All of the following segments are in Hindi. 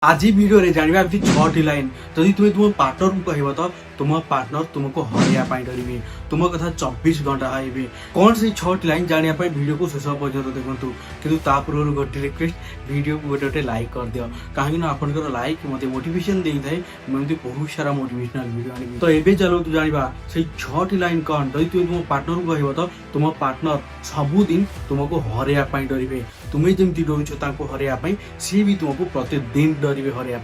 आज भिडियो जाना छठी लाइन जदि तुम्हें तुम पार्टनर को कह तो तुम पार्टनर तुमको हरैया डरवे तुम कथा 24 घंटा हाइबे कौन से छठी लाइन जाना भिडियो को शेष पर्यंत देखूँ कि पूर्व गोटे रिक्वेस्ट भिडियो को गोटे लाइक कर दियो कहीं आपंकर लाइक मत मोटिवेशन दे थाए मुझे बहुत सारा मोटिवेशनल भिडियो आनी तो ये चलतु जाना से छठी लाइन कौन जदि तुम तुम पार्टनर को कह तो तुम पार्टनर सबुदिन तुमको हरैया डरवे तुम्हें जमी डरुच हरैया सी भी तुमको प्रतिदिन डरवे हरैया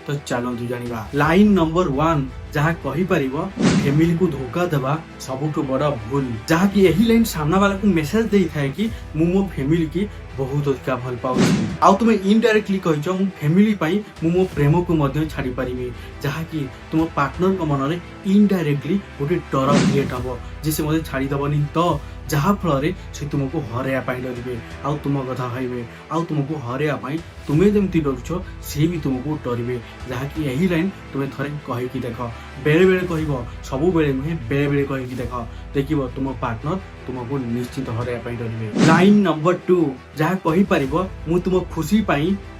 तो चलतु जाना लाइन नंबर 1 जहाँ कहीपर फैमिली को धोखा देवा सबुठ बड़ भूल जहाँ की यही लाइन सामना वाला को मेसेज दे था कि मु मो फैमिली की बहुत अधिक भल पाऊँ आउ तुम इनडायरेक्टली कह फैमिली मो प्रेम को छाड़ी पारि जहाँ कि तुम पार्टनर को मन में इनडायरेक्टली गोटे डर क्रिएट हम जे से मत छाड़ीदबनी तो जहाँ फल से तुमको हरैया डरवे आउ तुम कथा कहबे आउ तुमको हरैया तुम्हें जमी डरुच सी भी तुमको डरवे जहाँ कि यही लाइन तुम्हें थे कहीकि देख बेले बेले कह सब बेले नुहे बेले बेले कहीकि देख तुम पार्टनर तुमको निश्चित हरैया डरवे लाइन नंबर 2 जहाँ कहीपर मु तुम खुशी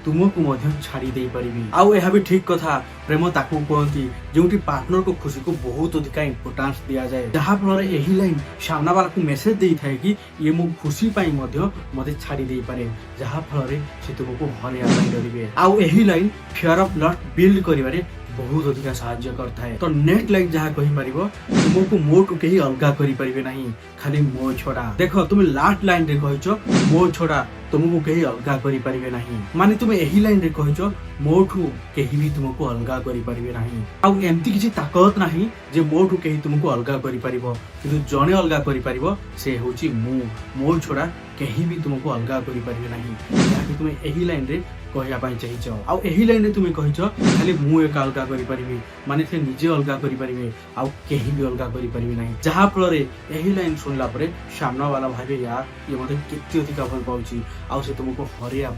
तुमको छाड़ी दे पारि आउ यह भी ठीक कथा प्रेम ताकू कहती जो पार्टनर को खुशी को बहुत अधिक इम्पोर्टान्स दिया जाए जहाँ फल यही लाइन सामना वाला को मेसेज दे था कि ये मो खुशी मत छाड़ी दे पारे जहाँ फल से तुमको हरैया डरवे आउ यही line fear of loss build करिवारे बहुत अधिक साहाय्य करता है तो नेक्स्ट लाइन जहाँ कहीपर तुमको मोटू कहीं अलग करें ना खाली मो छड़ा देख तुम लास्ट लाइन रे कह मो छड़ा तुमको कहीं अलग करें ना माने तुम यही लाइन रे कह मोठू कहीं भी तुमको अलग करें ना आउ एमती किसी ताकत ना जे मोठू कहीं तुमको अलग करें कि जड़े अलग करें से हूँ मो छड़ा कहीं भी तुमको अलग करें ना जहाँकि तुम यही लाइन रे कहवाई चाहिए आउ यही लाइन तुम कह खाली मु एक अलग करें माने से निजे अलग करें आउ कहीं भी अलग करें ना जहाँ फल यही लाइन शुणला सामना वाला भावे यार ये मत केते अधिक भल पाऊँ आउ से तुमको हरैया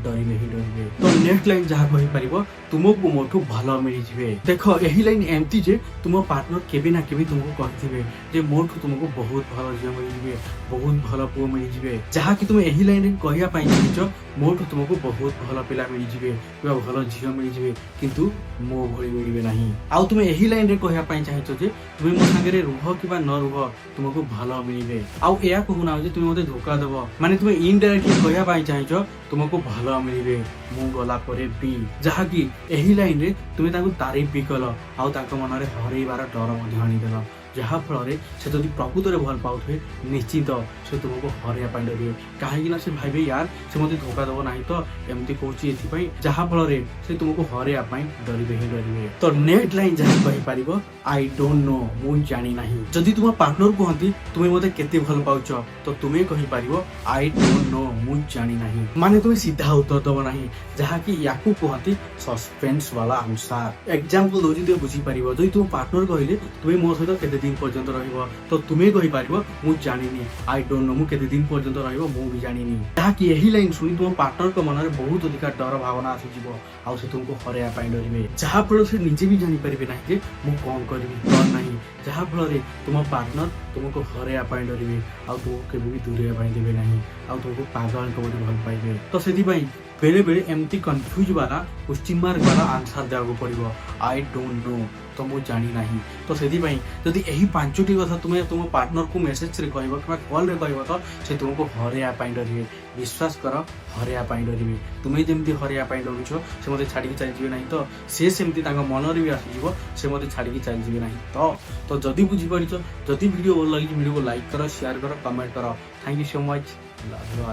डरवे ही डरवे तो नेक्स्ट लाइन जहाँ कहीपर तुमको मोठू भल मिली देख यही लाइन एमती जे तुम पार्टनर केबे ना केबे तुमको कहते जे मोठू तुमको बहुत भल झील मिल बहुत भल पुओ मिल जहाँ कि तुम यही लाइन कहवाई चाहछ मोठू तुमको बहुत भल पिला मिल भल झील मिल किंतु मो भली मिले ना आउ तुम यही लाइन रे कहवाई चाहछ जे तुम मो सागे रुह कि न रुह तुमको भल मिले आउ या कहूना जे तुम मते धोखा देव माने तुम इनडायरेक्टली कहवाई चाहछ तुमको भल मिले मु गला परे भी जहाँ कि यही लाइन रे तुम तारीफ भी कल आउ मन में हरैबार डर आनीदेल जहाँ फल से जब प्रकृत में भल पाए निश्चित से तुमको हरैया डरवे कहीं से भाई यार से मत धोखा दब ना तो एमती कहे जहाँ फल से तुमको हरैया डरवे ही डरवे तो नेक्स्ट लाइन जहाँ कहीपर आई डोंट नो मु जानी ना जदि तुम पार्टनर कहती तुम्हें मत केते भल पाउच तो तुम्हें कहीपर आई डोंट नो मु जानी ना माने तुम्हें सीधा उत्तर दब ना जहाँ कि या कहती सस्पेंस वाला आंसर एग्जांपल दौर तुम बुझीपार जदि तुम पार्टनर कहले तुम्हें मो सहित केते दिन पर्यंत तो तुम्हें कहीपर मु जानी आई डोंट नो मु केते दिन पर्यंत मु भी जानी जहाँ कि यही लाइन शुणी तुम पार्टनर को मन में बहुत अधिक डर भावना आसीज आउ से तुमको हरैया डरवे जहाँ फल से निजे भी जानीपारे ना कि मुझे कौन करी कौन ना जहाँ फल तुम पार्टनर तुमको हरैया डरवे आउ तुमको केवे भी दूरिया देवे ना आउ तुमको पागल मत भल पाइबे तो से बेले बेले एमती कन्फ्यूज वाला क्वेश्चन मार्क वाला आंसर देवा पड़ो आई डोंट नो तो मुझे जानी ना तो से जदि यही 5टी कथा तुम्हें तुम पार्टनर को मेसेज रे कह कॉल रे कह तो से तुमको हरैया डरवे विश्वास कर हरैया डरवे तुम्हें जमी हरैया डरुच से मत छाड़ी चली ना तो सी सेमती मन में भी आसीज से मत छाड़ी चली ना तो जदि बुझीपार जदि वीडियो भल लगी वीडियो को लाइक कर शेयर कर कमेंट कर थैंक यू सो मच धन्यवाद।